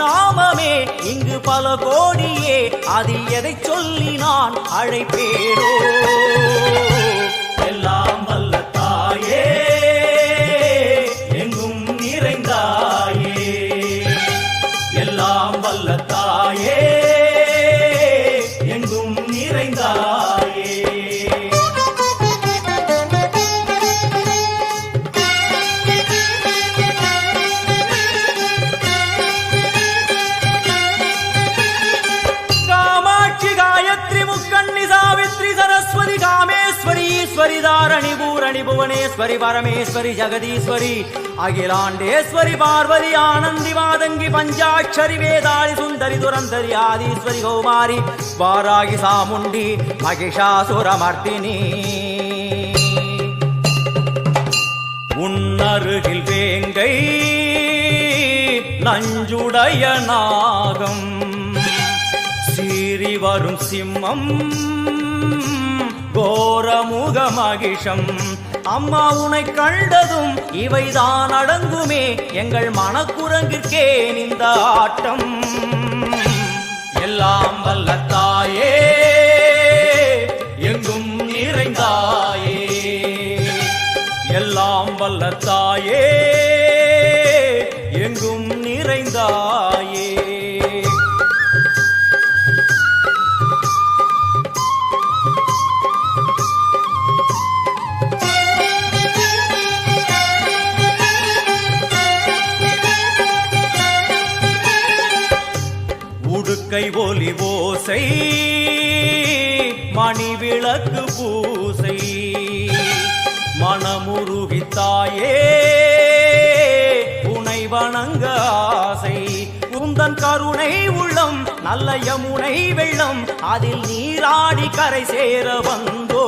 திருநாமமே இங்கு பல கோடியே, அதில் எதை சொல்லி நான் அழைப்பேனோ? எல்லாம் வல்ல தாயே, எங்கும் நிறைந்தாயே, எல்லாம் வல்ல தாயே, எங்கும் நிறைந்தாயே. ஈஸ்வரி தாரணி பூரணி புவனேஸ்வரி பரமேஸ்வரி ஜெகதீஸ்வரி அகிலாண்டேஸ்வரி பார்வதி ஆனந்தி மாதங்கி பஞ்சாட்சரி வேதாளி சுந்தரி துரந்தரி ஆதீஸ்வரி கௌமாரி வாராகி சாமுண்டி மகிஷாசுரமர்த்தினி. உன்னருகில் வேங்கை நஞ்சுடைய நாகம், சீறி வரும் சிம்மம் கோரமுக மகிஷம். அம்மா உனை கண்டதும் இவைதான் அடங்குமே, எங்கள் மனக்குரங்கிற்கே இந்த ஆட்டம். எல்லாம் வல்ல தாயே, எங்கும் நிறைந்தாயே, எல்லாம் வல்ல தாயே, எங்கும் நிறைந்தாயே. உடுக்கை ஒலி ஓசை மணி விளக்கு பூசை, மனமுருகித்தாயே உனை வணங்க ஆசை. உந்தன் கருணை உள்ளம் நல்ல யமுனை வெள்ளம், அதில் நீராடி கரை சேர வந்தோ.